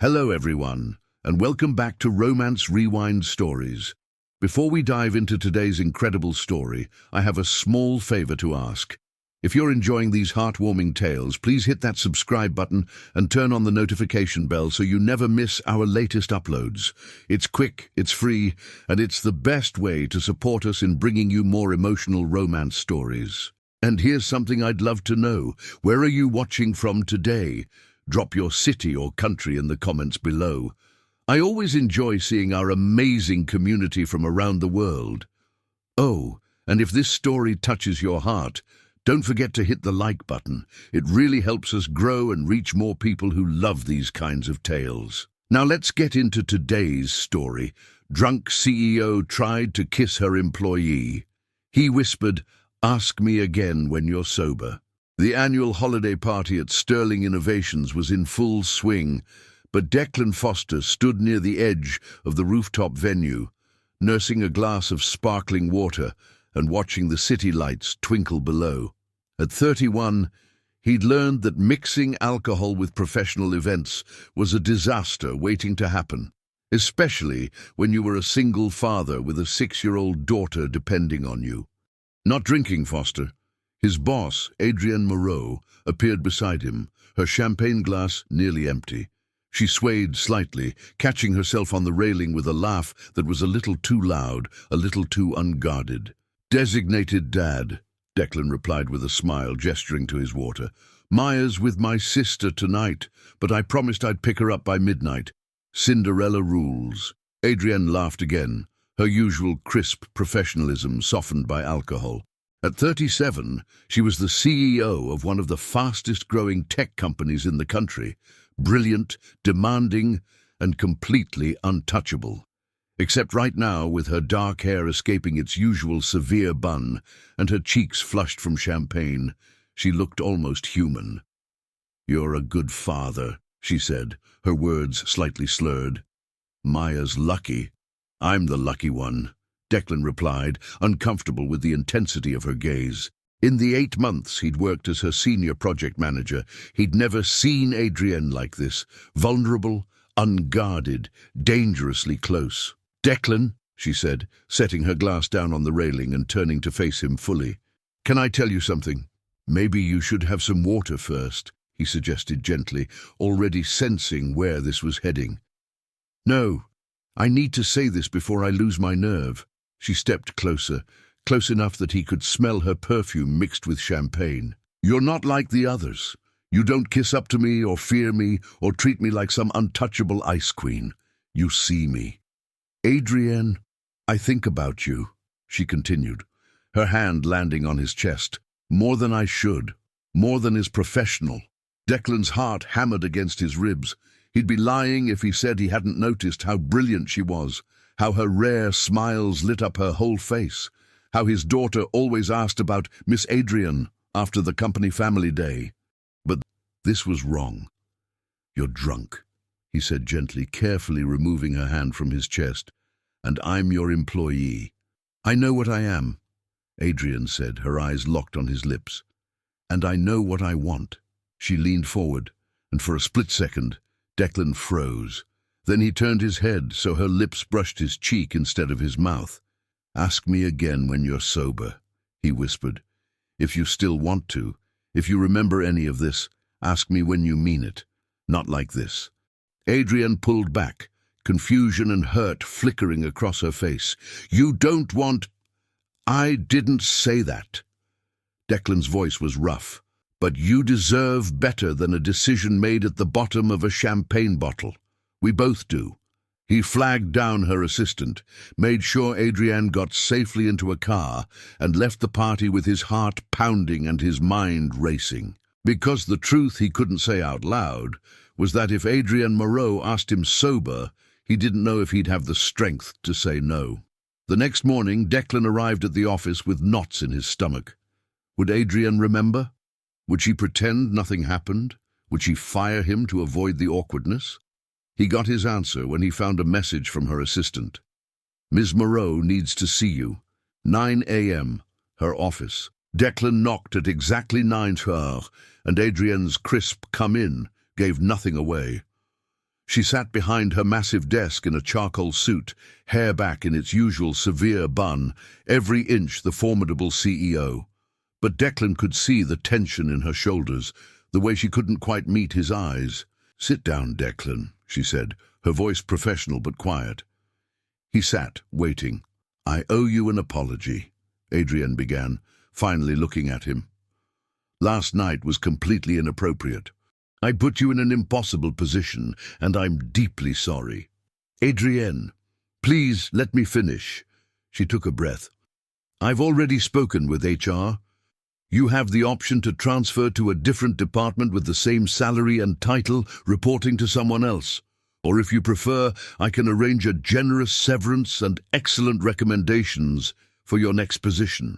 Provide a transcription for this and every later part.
Hello everyone, and welcome back to Romance Rewind Stories. Before we dive into today's incredible story, I have a small favor to ask. If you're enjoying these heartwarming tales, please hit that subscribe button and turn on the notification bell so you never miss our latest uploads. It's quick, it's free, and it's the best way to support us in bringing you more emotional romance stories. And here's something I'd love to know. Where are you watching from today? Drop your city or country in the comments below. I always enjoy seeing our amazing community from around the world. Oh, and if this story touches your heart, don't forget to hit the like button. It really helps us grow and reach more people who love these kinds of tales. Now let's get into today's story. Drunk CEO tried to kiss her employee. He whispered, "Ask me again when you're sober." The annual holiday party at Sterling Innovations was in full swing, but Declan Foster stood near the edge of the rooftop venue, nursing a glass of sparkling water and watching the city lights twinkle below. At 31, he'd learned that mixing alcohol with professional events was a disaster waiting to happen, especially when you were a single father with a 6-year-old daughter depending on you. Not drinking, Foster. His boss, Adrienne Moreau, appeared beside him, her champagne glass nearly empty. She swayed slightly, catching herself on the railing with a laugh that was a little too loud, a little too unguarded. "Designated Dad," Declan replied with a smile, gesturing to his water. "Maya's with my sister tonight, but I promised I'd pick her up by midnight. Cinderella rules." Adrienne laughed again, her usual crisp professionalism softened by alcohol. At 37, she was the CEO of one of the fastest-growing tech companies in the country, brilliant, demanding, and completely untouchable. Except right now, with her dark hair escaping its usual severe bun and her cheeks flushed from champagne, she looked almost human. "You're a good father," she said, her words slightly slurred. "Maya's lucky. I'm the lucky one," Declan replied, uncomfortable with the intensity of her gaze. In the 8 months he'd worked as her senior project manager, he'd never seen Adrienne like this, vulnerable, unguarded, dangerously close. "Declan," she said, setting her glass down on the railing and turning to face him fully. "Can I tell you something? Maybe you should have some water first," he suggested gently, already sensing where this was heading. "No, I need to say this before I lose my nerve." She stepped closer, close enough that he could smell her perfume mixed with champagne. "You're not like the others. You don't kiss up to me or fear me or treat me like some untouchable ice queen. You see me. Adrienne, I think about you," she continued, her hand landing on his chest. "More than I should, more than is professional." Declan's heart hammered against his ribs. He'd be lying if he said he hadn't noticed how brilliant she was, how her rare smiles lit up her whole face, how his daughter always asked about Miss Adrienne after the company family day. But this was wrong. "You're drunk," he said gently, carefully removing her hand from his chest. "And I'm your employee." "I know what I am," Adrienne said, her eyes locked on his lips. "And I know what I want." She leaned forward, and for a split second, Declan froze. Then he turned his head so her lips brushed his cheek instead of his mouth. "Ask me again when you're sober," he whispered. "If you still want to, if you remember any of this, ask me when you mean it. Not like this." Adrienne pulled back, confusion and hurt flickering across her face. "You don't want—" "I didn't say that." Declan's voice was rough. "But you deserve better than a decision made at the bottom of a champagne bottle. We both do." He flagged down her assistant, made sure Adrienne got safely into a car, and left the party with his heart pounding and his mind racing. Because the truth he couldn't say out loud was that if Adrienne Moreau asked him sober, he didn't know if he'd have the strength to say no. The next morning, Declan arrived at the office with knots in his stomach. Would Adrienne remember? Would she pretend nothing happened? Would she fire him to avoid the awkwardness? He got his answer when he found a message from her assistant. "Ms. Moreau needs to see you. 9 a.m., her office." Declan knocked at exactly 9 hours, and Adrienne's crisp "come in" gave nothing away. She sat behind her massive desk in a charcoal suit, hair back in its usual severe bun, every inch the formidable CEO. But Declan could see the tension in her shoulders, the way she couldn't quite meet his eyes. "Sit down, Declan," she said, her voice professional but quiet. He sat, waiting. "I owe you an apology," Adrienne began, finally looking at him. "Last night was completely inappropriate. I put you in an impossible position, and I'm deeply sorry." "Adrienne, please let me finish." She took a breath. "I've already spoken with HR. You have the option to transfer to a different department with the same salary and title, reporting to someone else. Or if you prefer, I can arrange a generous severance and excellent recommendations for your next position.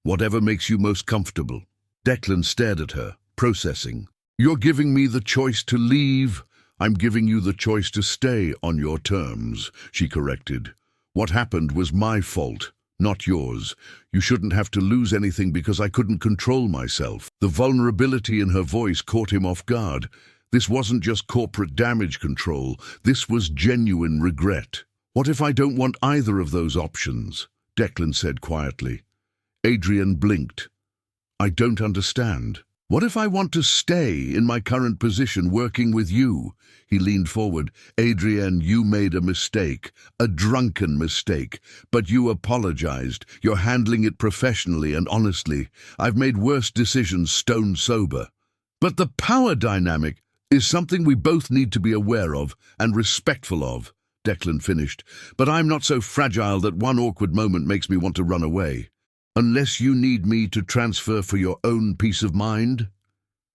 Whatever makes you most comfortable." Declan stared at her, processing. "You're giving me the choice to leave. I'm giving you the choice to stay on your terms," she corrected. "What happened was my fault, not yours. You shouldn't have to lose anything because I couldn't control myself." The vulnerability in her voice caught him off guard. This wasn't just corporate damage control. This was genuine regret. "What if I don't want either of those options?" Declan said quietly. Adrienne blinked. "I don't understand." "What if I want to stay in my current position working with you?" He leaned forward. "Adrienne, you made a mistake, a drunken mistake, but you apologized. You're handling it professionally and honestly. I've made worse decisions stone sober. But the power dynamic is something we both need to be aware of and respectful of," Declan finished. "But I'm not so fragile that one awkward moment makes me want to run away. Unless you need me to transfer for your own peace of mind?"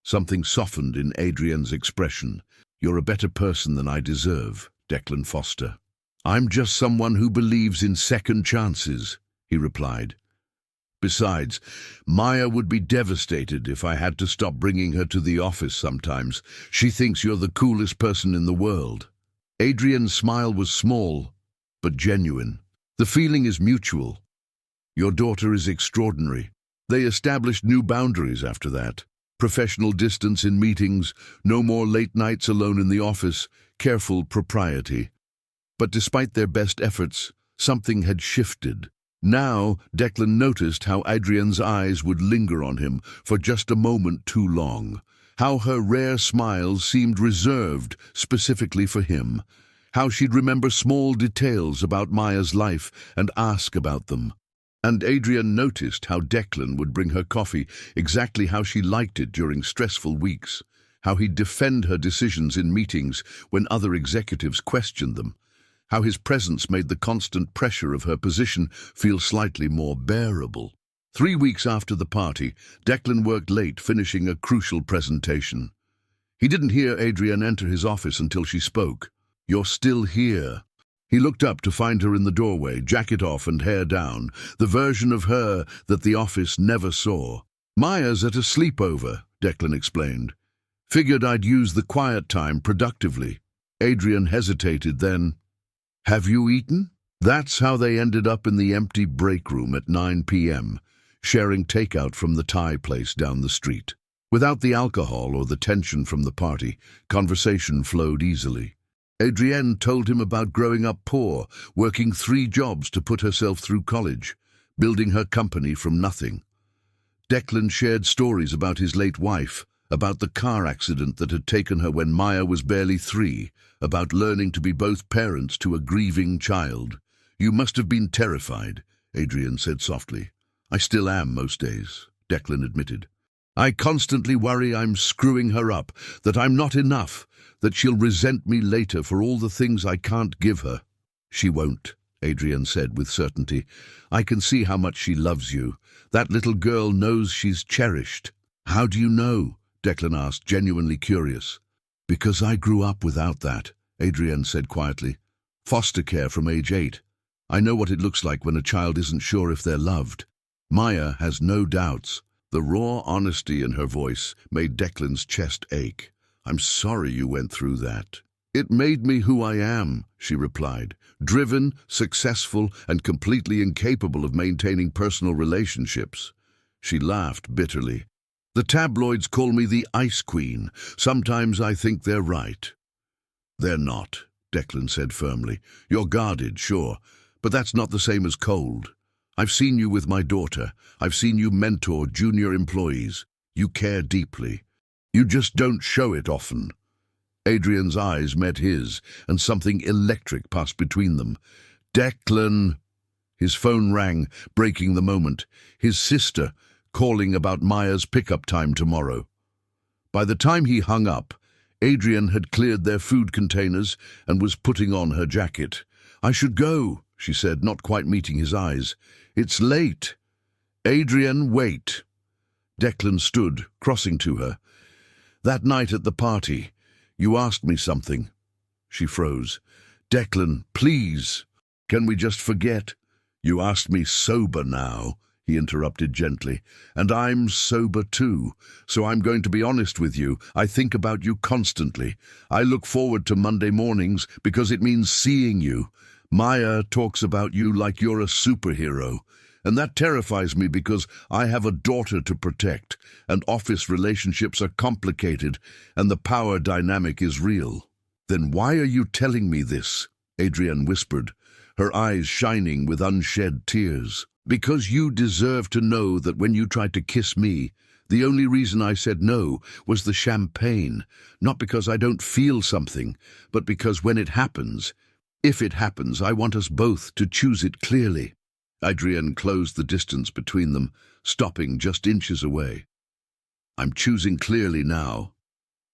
Something softened in Adrienne's expression. "You're a better person than I deserve, Declan Foster." "I'm just someone who believes in second chances," he replied. "Besides, Maya would be devastated if I had to stop bringing her to the office sometimes. She thinks you're the coolest person in the world." Adrienne's smile was small, but genuine. "The feeling is mutual. Your daughter is extraordinary." They established new boundaries after that. Professional distance in meetings, no more late nights alone in the office, careful propriety. But despite their best efforts, something had shifted. Now, Declan noticed how Adrienne's eyes would linger on him for just a moment too long, how her rare smiles seemed reserved specifically for him, how she'd remember small details about Maya's life and ask about them. And Adrienne noticed how Declan would bring her coffee exactly how she liked it during stressful weeks, how he'd defend her decisions in meetings when other executives questioned them, how his presence made the constant pressure of her position feel slightly more bearable. 3 weeks after the party, Declan worked late finishing a crucial presentation. He didn't hear Adrienne enter his office until she spoke. "You're still here." He looked up to find her in the doorway, jacket off and hair down, the version of her that the office never saw. "Maya's at a sleepover," Declan explained. "Figured I'd use the quiet time productively." Adrienne hesitated, then, "Have you eaten?" That's how they ended up in the empty break room at 9 p.m., sharing takeout from the Thai place down the street. Without the alcohol or the tension from the party, conversation flowed easily. Adrienne told him about growing up poor, working 3 jobs to put herself through college, building her company from nothing. Declan shared stories about his late wife, about the car accident that had taken her when Maya was barely 3, about learning to be both parents to a grieving child. "You must have been terrified," Adrienne said softly. "I still am most days," Declan admitted. "I constantly worry I'm screwing her up, that I'm not enough, that she'll resent me later for all the things I can't give her." "She won't," Adrienne said with certainty. "I can see how much she loves you. That little girl knows she's cherished." "How do you know?" Declan asked, genuinely curious. "Because I grew up without that," Adrienne said quietly. "Foster care from age 8. I know what it looks like when a child isn't sure if they're loved. Maya has no doubts." The raw honesty in her voice made Declan's chest ache. "I'm sorry you went through that." "It made me who I am," she replied, "driven, successful, and completely incapable of maintaining personal relationships." She laughed bitterly. "The tabloids call me the Ice Queen. Sometimes I think they're right." They're not, Declan said firmly. You're guarded, sure, but that's not the same as cold. I've seen you with my daughter. I've seen you mentor junior employees. You care deeply. You just don't show it often. Adrian's eyes met his, and something electric passed between them. Declan! His phone rang, breaking the moment. His sister, calling about Maya's pickup time tomorrow. By the time he hung up, Adrian had cleared their food containers and was putting on her jacket. I should go, she said, not quite meeting his eyes. It's late. Adrian, wait. Declan stood, crossing to her. That night at the party, you asked me something. She froze. Declan, please, can we just forget? You asked me sober now, he interrupted gently, and I'm sober too, so I'm going to be honest with you. I think about you constantly. I look forward to Monday mornings because it means seeing you. Maya talks about you like you're a superhero, and that terrifies me because I have a daughter to protect, and office relationships are complicated, and the power dynamic is real. Then why are you telling me this? Adrian whispered, her eyes shining with unshed tears. Because you deserve to know that when you tried to kiss me, the only reason I said no was the champagne, not because I don't feel something, but because when it happens, if it happens, I want us both to choose it clearly. Adrian closed the distance between them, stopping just inches away. I'm choosing clearly now.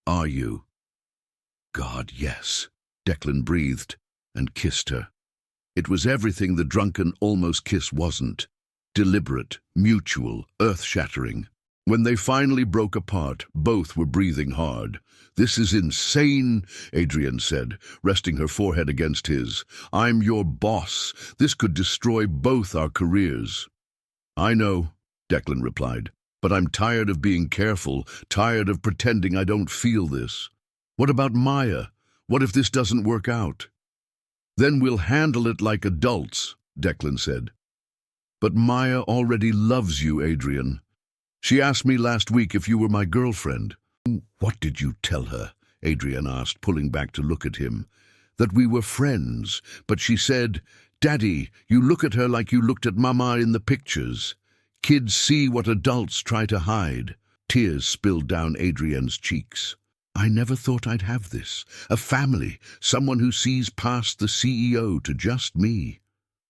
Are you? God, yes, Declan breathed and kissed her. It was everything the drunken almost kiss wasn't. Deliberate, mutual, earth-shattering. When they finally broke apart, both were breathing hard. This is insane, Adrian said, resting her forehead against his. I'm your boss. This could destroy both our careers. I know, Declan replied, but I'm tired of being careful, tired of pretending I don't feel this. What about Maya? What if this doesn't work out? Then we'll handle it like adults, Declan said. But Maya already loves you, Adrian. She asked me last week if you were my girlfriend. What did you tell her? Adrian asked, pulling back to look at him. That we were friends, but she said, Daddy, you look at her like you looked at Mama in the pictures. Kids see what adults try to hide. Tears spilled down Adrian's cheeks. I never thought I'd have this. A family, someone who sees past the CEO to just me.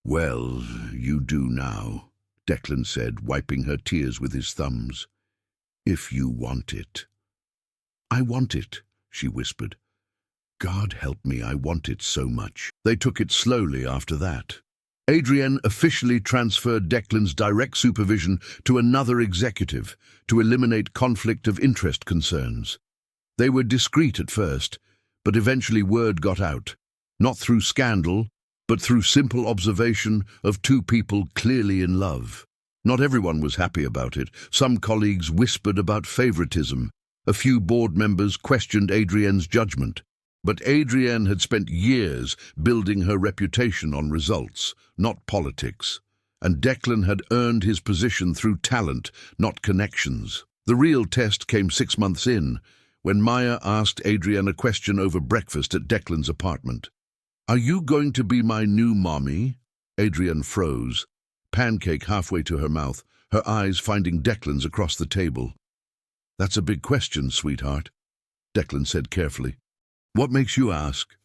Well, you do now, Declan said, wiping her tears with his thumbs. If you want it. I want it, she whispered. God help me, I want it so much. They took it slowly after that. Adrian officially transferred Declan's direct supervision to another executive to eliminate conflict of interest concerns. They were discreet at first, but eventually word got out, not through scandal, but through simple observation of two people clearly in love. Not everyone was happy about it. Some colleagues whispered about favoritism. A few board members questioned Adrian's judgment. But Adrian had spent years building her reputation on results, not politics. And Declan had earned his position through talent, not connections. The real test came 6 months in, when Maya asked Adrian a question over breakfast at Declan's apartment. Are you going to be my new mommy? Adrian froze, pancake halfway to her mouth, her eyes finding Declan's across the table. That's a big question, sweetheart, Declan said carefully. What makes you ask?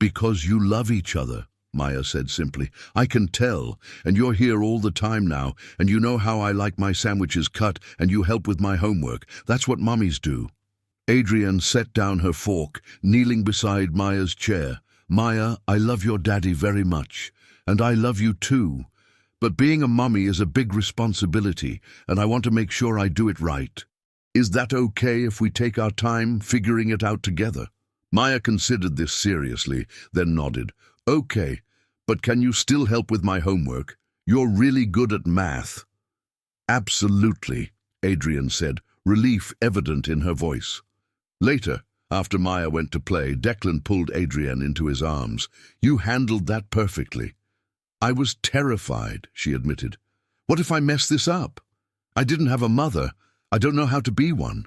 Because you love each other, Maya said simply. I can tell, and you're here all the time now, and you know how I like my sandwiches cut, and you help with my homework. That's what mommies do. Adrian set down her fork, kneeling beside Maya's chair. Maya, I love your daddy very much, and I love you too. But being a mummy is a big responsibility, and I want to make sure I do it right. Is that okay if we take our time figuring it out together? Maya considered this seriously, then nodded. Okay, but can you still help with my homework? You're really good at math. Absolutely, Adrian said, relief evident in her voice. Later, after Maya went to play, Declan pulled Adrian into his arms. You handled that perfectly. I was terrified, she admitted. What if I mess this up? I didn't have a mother. I don't know how to be one.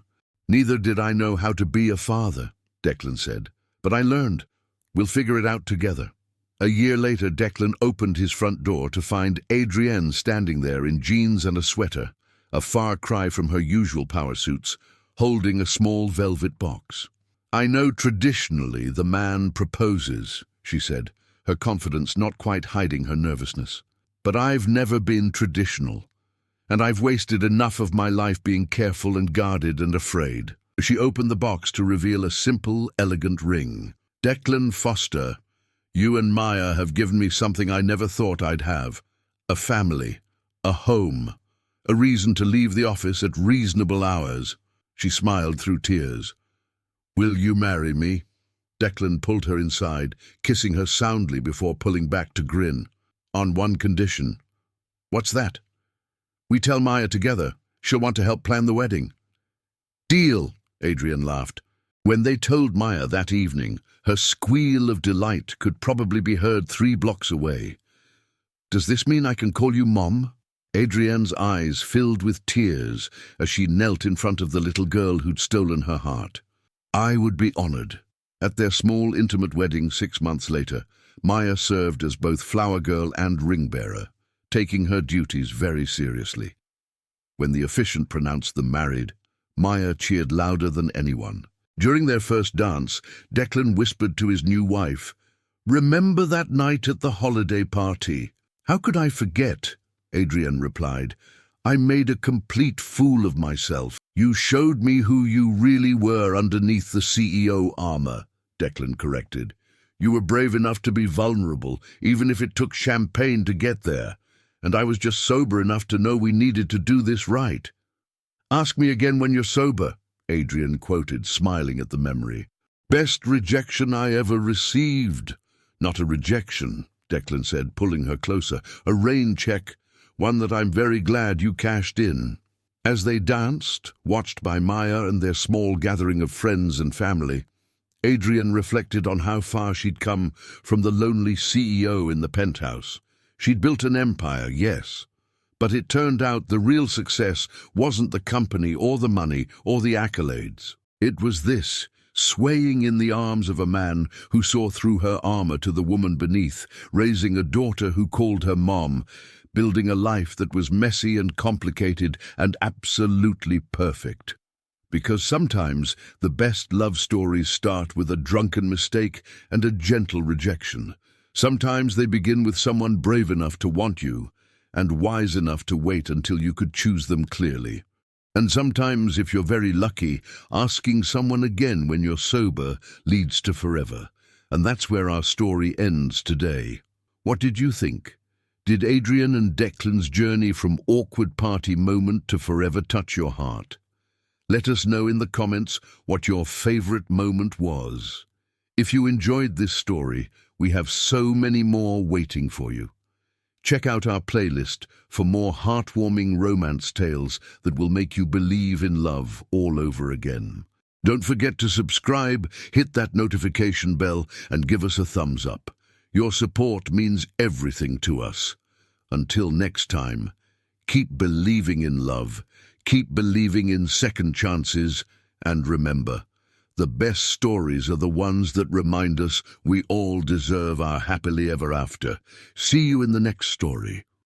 Neither did I know how to be a father, Declan said. But I learned. We'll figure it out together. A year later, Declan opened his front door to find Adrienne standing there in jeans and a sweater, a far cry from her usual power suits, holding a small velvet box. "I know traditionally the man proposes," she said, her confidence not quite hiding her nervousness. "But I've never been traditional, and I've wasted enough of my life being careful and guarded and afraid." She opened the box to reveal a simple, elegant ring. "Declan Foster, you and Maya have given me something I never thought I'd have. A family, a home, a reason to leave the office at reasonable hours." She smiled through tears. "Will you marry me?" Declan pulled her inside, kissing her soundly before pulling back to grin. "On one condition." "What's that?" "We tell Maya together. She'll want to help plan the wedding." "Deal," Adrienne laughed. When they told Maya that evening, her squeal of delight could probably be heard 3 blocks away. "Does this mean I can call you Mom?" Adrienne's eyes filled with tears as she knelt in front of the little girl who'd stolen her heart. "I would be honored." At their small, intimate wedding 6 months later, Maya served as both flower girl and ring bearer, taking her duties very seriously. When the officiant pronounced them married, Maya cheered louder than anyone. During their first dance, Declan whispered to his new wife, "Remember that night at the holiday party?" "How could I forget?" Adrienne replied. "I made a complete fool of myself." "You showed me who you really were underneath the CEO armor," Declan corrected. "You were brave enough to be vulnerable, even if it took champagne to get there. And I was just sober enough to know we needed to do this right." "Ask me again when you're sober," Adrienne quoted, smiling at the memory. "Best rejection I ever received." "Not a rejection," Declan said, pulling her closer. "A rain check, one that I'm very glad you cashed in." As they danced, watched by Maya and their small gathering of friends and family, Adrienne reflected on how far she'd come from the lonely CEO in the penthouse. She'd built an empire, yes, but it turned out the real success wasn't the company or the money or the accolades. It was this, swaying in the arms of a man who saw through her armor to the woman beneath, raising a daughter who called her Mom, building a life that was messy and complicated and absolutely perfect. Because sometimes the best love stories start with a drunken mistake and a gentle rejection. Sometimes they begin with someone brave enough to want you and wise enough to wait until you could choose them clearly. And sometimes, if you're very lucky, asking someone again when you're sober leads to forever. And that's where our story ends today. What did you think? Did Adrienne and Declan's journey from awkward party moment to forever touch your heart? Let us know in the comments what your favorite moment was. If you enjoyed this story, we have so many more waiting for you. Check out our playlist for more heartwarming romance tales that will make you believe in love all over again. Don't forget to subscribe, hit that notification bell, and give us a thumbs up. Your support means everything to us. Until next time, keep believing in love, keep believing in second chances, and remember, the best stories are the ones that remind us we all deserve our happily ever after. See you in the next story.